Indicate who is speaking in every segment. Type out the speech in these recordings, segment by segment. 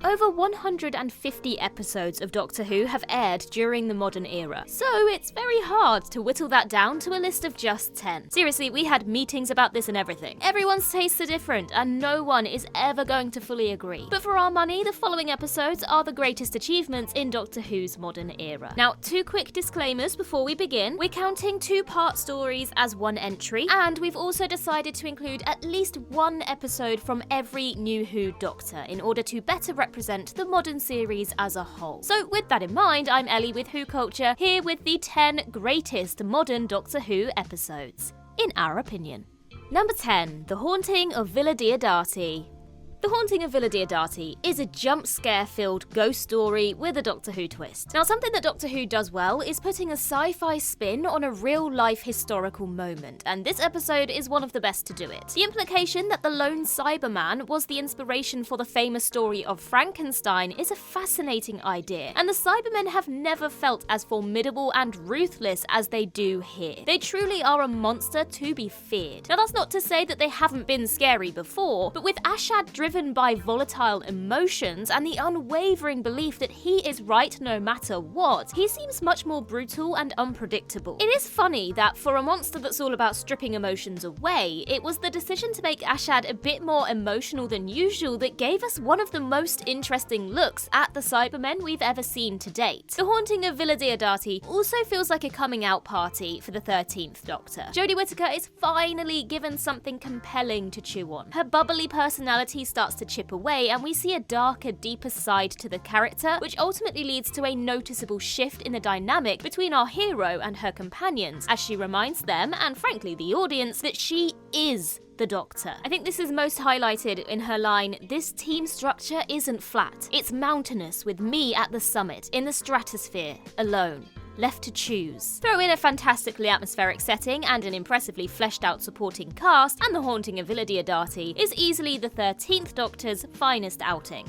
Speaker 1: over 150 episodes of Doctor Who have aired during the modern era, so it's very hard to whittle that down to a list of just 10. Seriously, we had meetings about this and everything. Everyone's tastes are different, and no one is ever going to fully agree. But for our money, the following episodes are the greatest achievements in Doctor Who's modern era. Now, 2 quick disclaimers before we begin. We're counting 2-part stories as one entry, and we've also decided to include at least 1 episode from every New Who Doctor in order to better represent the modern series as a whole. So with that in mind, I'm Ellie with Who Culture, here with the 10 greatest modern Doctor Who episodes, in our opinion. Number 10, The Haunting of Villa Diodati. The Haunting of Villa Diodati is a jump-scare-filled ghost story with a Doctor Who twist. Now, something that Doctor Who does well is putting a sci-fi spin on a real-life historical moment, and this episode is one of the best to do it. The implication that the lone Cyberman was the inspiration for the famous story of Frankenstein is a fascinating idea, and the Cybermen have never felt as formidable and ruthless as they do here. They truly are a monster to be feared. Now, that's not to say that they haven't been scary before, but with Ashad driven by volatile emotions and the unwavering belief that he is right no matter what, he seems much more brutal and unpredictable. It is funny that for a monster that's all about stripping emotions away, it was the decision to make Ashad a bit more emotional than usual that gave us one of the most interesting looks at the Cybermen we've ever seen to date. The Haunting of Villa Diodati also feels like a coming out party for the 13th Doctor. Jodie Whittaker is finally given something compelling to chew on. Her bubbly personality starts to chip away, and we see a darker, deeper side to the character, which ultimately leads to a noticeable shift in the dynamic between our hero and her companions, as she reminds them, and frankly the audience, that she is the Doctor. I think this is most highlighted in her line, "This team structure isn't flat. It's mountainous with me at the summit, in the stratosphere, alone. Left to choose." Throw in a fantastically atmospheric setting and an impressively fleshed out supporting cast, and The Haunting of Villa Diodati is easily the 13th Doctor's finest outing.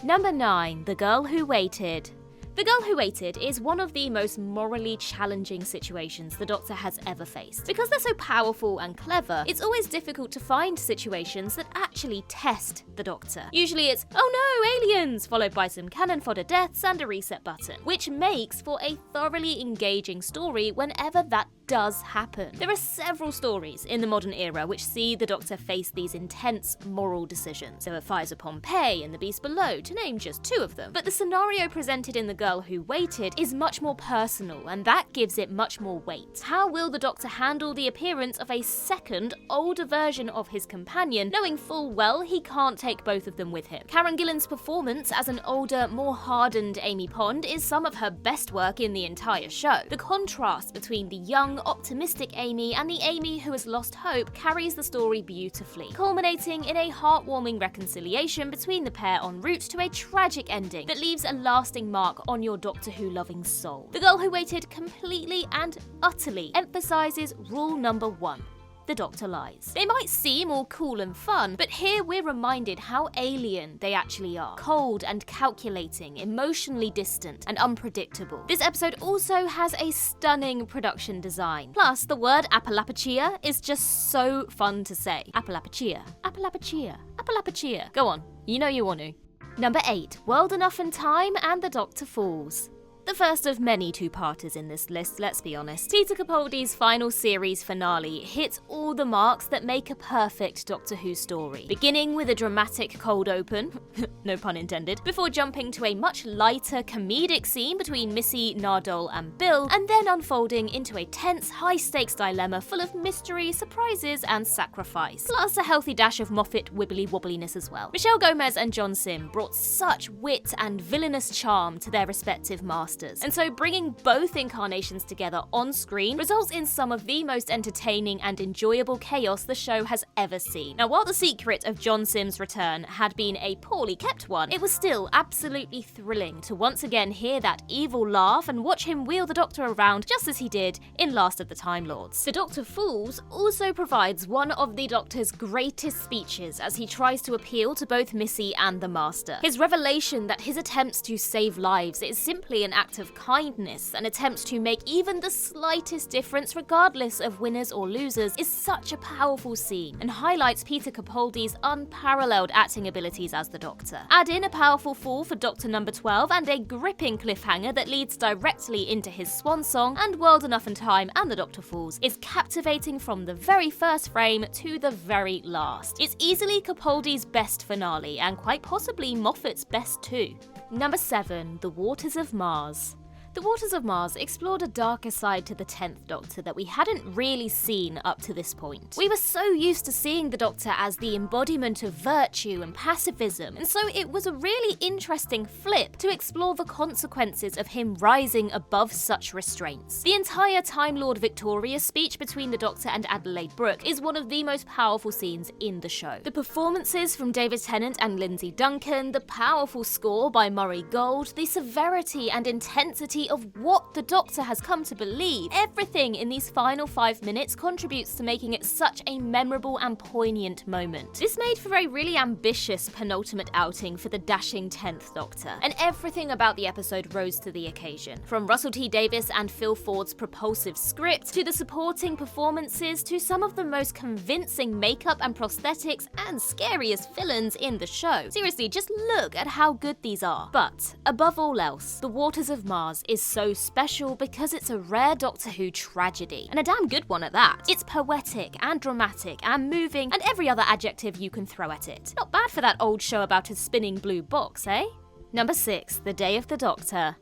Speaker 1: Number 9, The Girl Who Waited. The Girl Who Waited is one of the most morally challenging situations the Doctor has ever faced. Because they're so powerful and clever, it's always difficult to find situations that actually test the Doctor. Usually it's, "Oh no, aliens!" followed by some cannon fodder deaths and a reset button, which makes for a thoroughly engaging story whenever that does happen. There are several stories in the modern era which see the Doctor face these intense moral decisions. There were Fires of Pompeii and The Beast Below, to name just 2 of them. But the scenario presented in The Girl Who Waited is much more personal, and that gives it much more weight. How will the Doctor handle the appearance of a second, older version of his companion, knowing full well he can't take both of them with him? Karen Gillan's performance as an older, more hardened Amy Pond is some of her best work in the entire show. The contrast between the young, optimistic Amy and the Amy who has lost hope carries the story beautifully, culminating in a heartwarming reconciliation between the pair en route to a tragic ending that leaves a lasting mark on your Doctor Who loving soul. The Girl Who Waited completely and utterly emphasises rule number 1. The Doctor lies. They might seem all cool and fun, but here we're reminded how alien they actually are. Cold and calculating, emotionally distant, and unpredictable. This episode also has a stunning production design. Plus, the word Apalapachia is just so fun to say. Apalapachia, Apalapachia, Apalapachia. Go on, you know you want to. Number 8, World Enough and Time and the Doctor Falls. The first of many 2-parters in this list, let's be honest. Peter Capaldi's final series finale hits all the marks that make a perfect Doctor Who story. Beginning with a dramatic cold open, no pun intended, before jumping to a much lighter comedic scene between Missy, Nardole and Bill, and then unfolding into a tense, high-stakes dilemma full of mystery, surprises and sacrifice. Plus a healthy dash of Moffat wibbly-wobbliness as well. Michelle Gomez and John Sim brought such wit and villainous charm to their respective masters. And so bringing both incarnations together on screen results in some of the most entertaining and enjoyable chaos the show has ever seen. Now, while the secret of John Sim's return had been a poorly kept one, it was still absolutely thrilling to once again hear that evil laugh and watch him wheel the Doctor around just as he did in Last of the Time Lords. The Doctor Falls also provides one of the Doctor's greatest speeches as he tries to appeal to both Missy and the Master. His revelation that his attempts to save lives is simply an act of kindness and attempts to make even the slightest difference regardless of winners or losers is such a powerful scene and highlights Peter Capaldi's unparalleled acting abilities as the Doctor. Doctor. Add in a powerful fall for Doctor number 12 and a gripping cliffhanger that leads directly into his swan song, and World Enough and Time and the Doctor Falls is captivating from the very first frame to the very last. It's easily Capaldi's best finale, and quite possibly Moffat's best too. Number 7. The Waters of Mars. The Waters of Mars explored a darker side to the 10th Doctor that we hadn't really seen up to this point. We were so used to seeing the Doctor as the embodiment of virtue and pacifism, and so it was a really interesting flip to explore the consequences of him rising above such restraints. The entire Time Lord Victoria speech between the Doctor and Adelaide Brooke is one of the most powerful scenes in the show. The performances from David Tennant and Lindsay Duncan, the powerful score by Murray Gold, the severity and intensity of what the Doctor has come to believe. Everything in these final 5 minutes contributes to making it such a memorable and poignant moment. This made for a really ambitious penultimate outing for the dashing 10th Doctor, and everything about the episode rose to the occasion. From Russell T Davies and Phil Ford's propulsive script, to the supporting performances, to some of the most convincing makeup and prosthetics and scariest villains in the show. Seriously, just look at how good these are. But, above all else, The Waters of Mars is so special because it's a rare Doctor Who tragedy, and a damn good one at that. It's poetic and dramatic and moving and every other adjective you can throw at it. Not bad for that old show about a spinning blue box, eh? Number 6. The Day of the Doctor.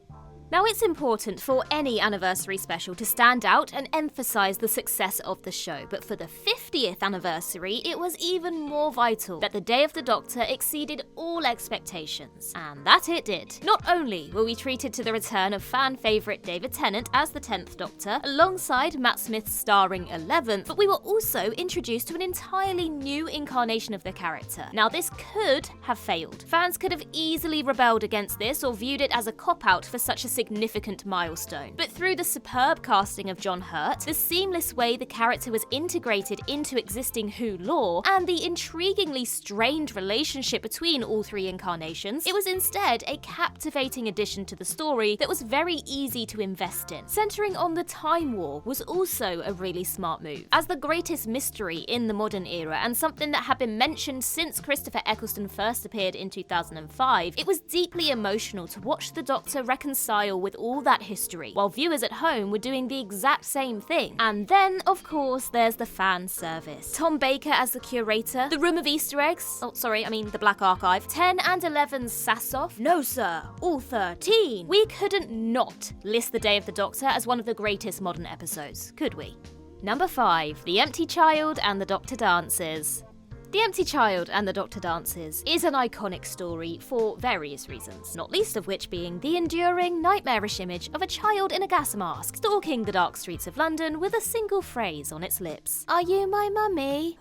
Speaker 1: Now, it's important for any anniversary special to stand out and emphasise the success of the show, but for the 50th anniversary, it was even more vital that the Day of the Doctor exceeded all expectations. And that it did. Not only were we treated to the return of fan favourite David Tennant as the 10th Doctor, alongside Matt Smith's starring 11th, but we were also introduced to an entirely new incarnation of the character. Now, this could have failed. Fans could have easily rebelled against this or viewed it as a cop-out for such a significant milestone. But through the superb casting of John Hurt, the seamless way the character was integrated into existing Who lore, and the intriguingly strained relationship between all three incarnations, it was instead a captivating addition to the story that was very easy to invest in. Centering on the Time War was also a really smart move. As the greatest mystery in the modern era, and something that had been mentioned since Christopher Eccleston first appeared in 2005, it was deeply emotional to watch the Doctor reconcile with all that history, while viewers at home were doing the exact same thing. And then, of course, there's the fan service. Tom Baker as the curator, the room of Easter eggs, the Black Archive, 10 and 11's sass-off, no sir, all 13. We couldn't not list the Day of the Doctor as one of the greatest modern episodes, could we? Number 5, The Empty Child and the Doctor Dances. The Empty Child and the Doctor Dances is an iconic story for various reasons, not least of which being the enduring, nightmarish image of a child in a gas mask stalking the dark streets of London with a single phrase on its lips. Are you my mummy?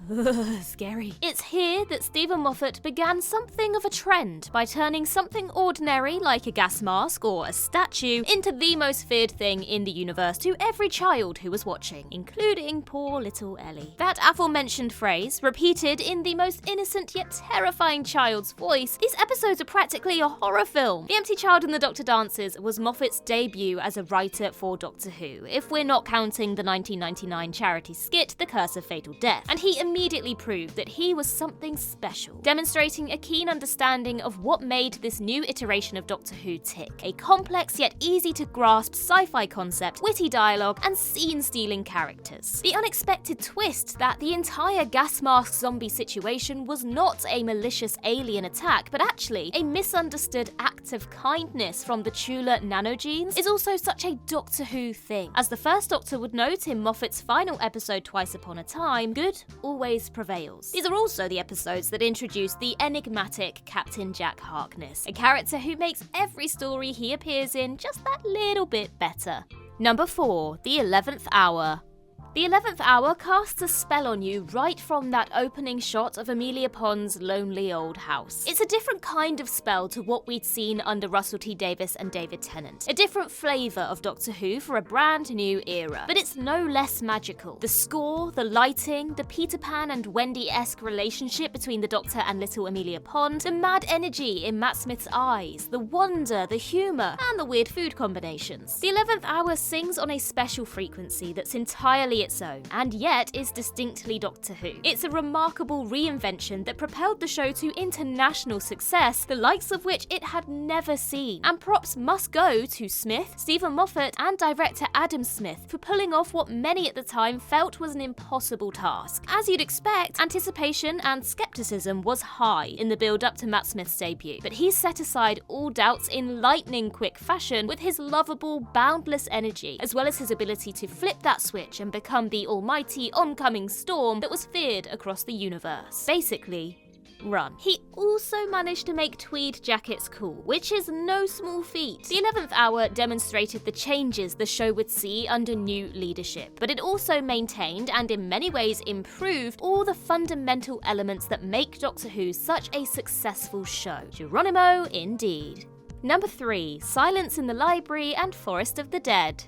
Speaker 1: Scary. It's here that Stephen Moffat began something of a trend by turning something ordinary like a gas mask or a statue into the most feared thing in the universe to every child who was watching, including poor little Ellie. That aforementioned phrase, repeated in the most innocent yet terrifying child's voice, these episodes are practically a horror film. The Empty Child and the Doctor Dances was Moffat's debut as a writer for Doctor Who, if we're not counting the 1999 charity skit The Curse of Fatal Death, and he immediately proved that he was something special, demonstrating a keen understanding of what made this new iteration of Doctor Who tick. A complex yet easy to grasp sci-fi concept, witty dialogue, and scene-stealing characters. The unexpected twist that the entire gas mask zombie situation was not a malicious alien attack, but actually a misunderstood act of kindness from the Tula nanogenes is also such a Doctor Who thing. As the first Doctor would note in Moffat's final episode Twice Upon a Time, good always prevails. These are also the episodes that introduce the enigmatic Captain Jack Harkness, a character who makes every story he appears in just that little bit better. Number 4, The 11th Hour. The 11th Hour casts a spell on you right from that opening shot of Amelia Pond's lonely old house. It's a different kind of spell to what we'd seen under Russell T Davies and David Tennant. A different flavour of Doctor Who for a brand new era. But it's no less magical. The score, the lighting, the Peter Pan and Wendy-esque relationship between the Doctor and little Amelia Pond, the mad energy in Matt Smith's eyes, the wonder, the humour, and the weird food combinations. The 11th Hour sings on a special frequency that's entirely its own, and yet is distinctly Doctor Who. It's a remarkable reinvention that propelled the show to international success, the likes of which it had never seen. And props must go to Smith, Stephen Moffat, and director Adam Smith for pulling off what many at the time felt was an impossible task. As you'd expect, anticipation and skepticism was high in the build-up to Matt Smith's debut, but he set aside all doubts in lightning-quick fashion with his lovable, boundless energy, as well as his ability to flip that switch and become the almighty oncoming storm that was feared across the universe. Basically, run. He also managed to make tweed jackets cool, which is no small feat. The 11th hour demonstrated the changes the show would see under new leadership, but it also maintained and in many ways improved all the fundamental elements that make Doctor Who such a successful show. Geronimo, indeed. Number 3, Silence in the Library and Forest of the Dead.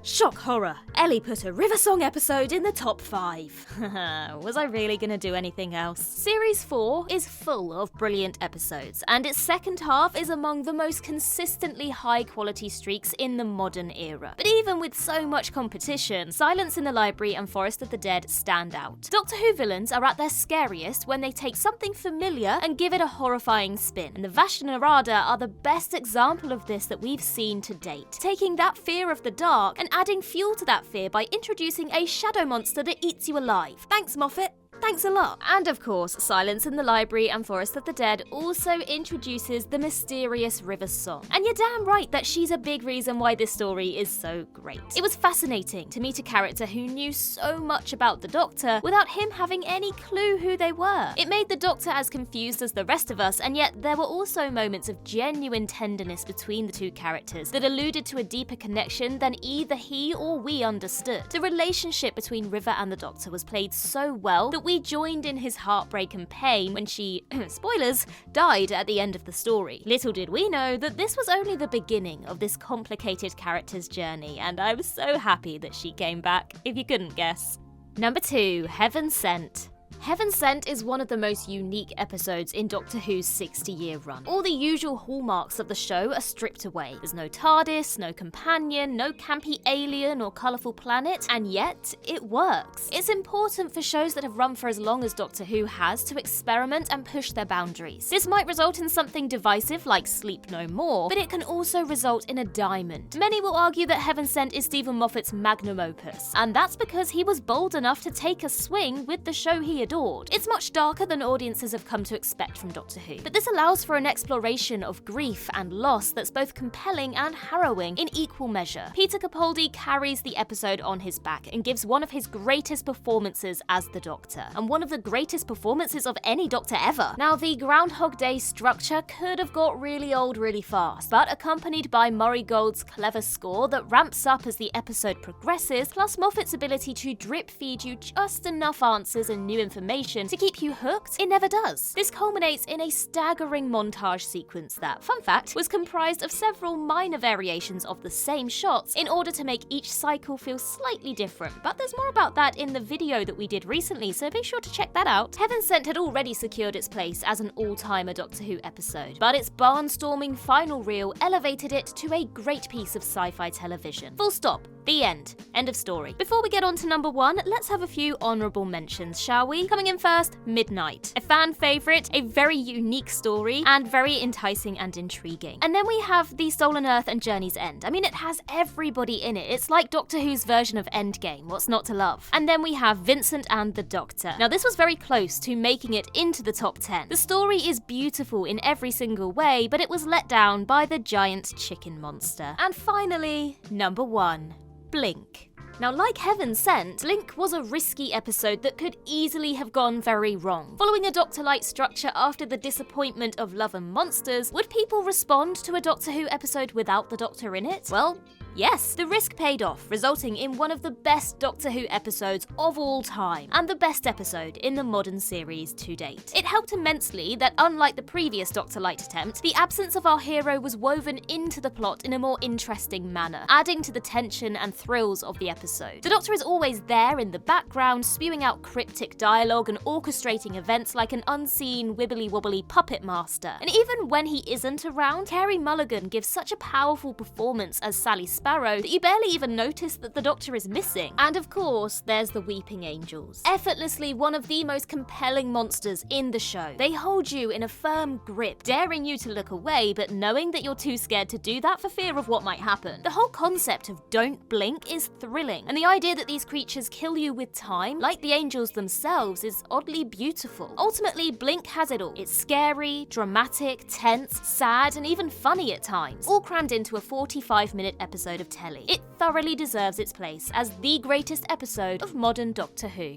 Speaker 1: Shock horror! Ellie put a River Song episode in the top 5. Was I really gonna do anything else? Series 4 is full of brilliant episodes, and its second half is among the most consistently high quality streaks in the modern era. But even with so much competition, Silence in the Library and Forest of the Dead stand out. Doctor Who villains are at their scariest when they take something familiar and give it a horrifying spin, and the Vashta Nerada are the best example of this that we've seen to date, taking that fear of the dark and adding fuel to that fear by introducing a shadow monster that eats you alive. Thanks, Moffat. Thanks a lot. And of course, Silence in the Library and Forest of the Dead also introduces the mysterious River Song. And you're damn right that she's a big reason why this story is so great. It was fascinating to meet a character who knew so much about the Doctor without him having any clue who they were. It made the Doctor as confused as the rest of us, and yet there were also moments of genuine tenderness between the two characters that alluded to a deeper connection than either he or we understood. The relationship between River and the Doctor was played so well that we joined in his heartbreak and pain when she, spoilers, died at the end of the story. Little did we know that this was only the beginning of this complicated character's journey, and I was so happy that she came back, if you couldn't guess. Number 2, Heaven Sent. Heaven Sent is one of the most unique episodes in Doctor Who's 60-year run. All the usual hallmarks of the show are stripped away. There's no TARDIS, no companion, no campy alien or colourful planet, and yet it works. It's important for shows that have run for as long as Doctor Who has to experiment and push their boundaries. This might result in something divisive like Sleep No More, but it can also result in a diamond. Many will argue that Heaven Sent is Stephen Moffat's magnum opus, and that's because he was bold enough to take a swing with the show he adored. It's much darker than audiences have come to expect from Doctor Who, but this allows for an exploration of grief and loss that's both compelling and harrowing in equal measure. Peter Capaldi carries the episode on his back and gives one of his greatest performances as the Doctor, and one of the greatest performances of any Doctor ever. Now, the Groundhog Day structure could have got really old really fast, but accompanied by Murray Gold's clever score that ramps up as the episode progresses, plus Moffat's ability to drip feed you just enough answers and new information to keep you hooked, it never does. This culminates in a staggering montage sequence that, fun fact, was comprised of several minor variations of the same shots in order to make each cycle feel slightly different, but there's more about that in the video that we did recently, so be sure to check that out. Heaven Sent had already secured its place as an all-timer Doctor Who episode, but its barnstorming final reel elevated it to a great piece of sci-fi television. Full stop. The end. End of story. Before we get on to number 1, let's have a few honourable mentions, shall we? Coming in first, Midnight. A fan favourite, a very unique story, and very enticing and intriguing. And then we have The Stolen Earth and Journey's End. I mean, it has everybody in it. It's like Doctor Who's version of Endgame. What's not to love? And then we have Vincent and the Doctor. Now, this was very close to making it into the top 10. The story is beautiful in every single way, but it was let down by the giant chicken monster. And finally, number 1. Blink. Now, like Heaven Sent, Blink was a risky episode that could easily have gone very wrong. Following a Doctor-like structure after the disappointment of Love and Monsters, would people respond to a Doctor Who episode without the Doctor in it? Well, yes, the risk paid off, resulting in one of the best Doctor Who episodes of all time, and the best episode in the modern series to date. It helped immensely that, unlike the previous Doctor-light attempt, the absence of our hero was woven into the plot in a more interesting manner, adding to the tension and thrills of the episode. The Doctor is always there in the background, spewing out cryptic dialogue and orchestrating events like an unseen, wibbly-wobbly puppet master. And even when he isn't around, Carey Mulligan gives such a powerful performance as Sally Spectre Sparrow that you barely even notice that the Doctor is missing. And of course, there's the Weeping Angels. Effortlessly one of the most compelling monsters in the show. They hold you in a firm grip, daring you to look away, but knowing that you're too scared to do that for fear of what might happen. The whole concept of don't blink is thrilling, and the idea that these creatures kill you with time, like the angels themselves, is oddly beautiful. Ultimately, Blink has it all. It's scary, dramatic, tense, sad, and even funny at times, all crammed into a 45-minute episode of telly. It thoroughly deserves its place as the greatest episode of modern Doctor Who.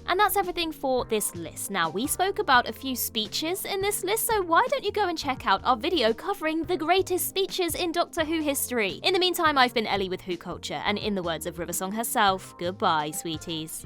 Speaker 1: And that's everything for this list. Now, we spoke about a few speeches in this list, so why don't you go and check out our video covering the greatest speeches in Doctor Who history. In the meantime, I've been Ellie with Who Culture, and in the words of Riversong herself, goodbye, sweeties.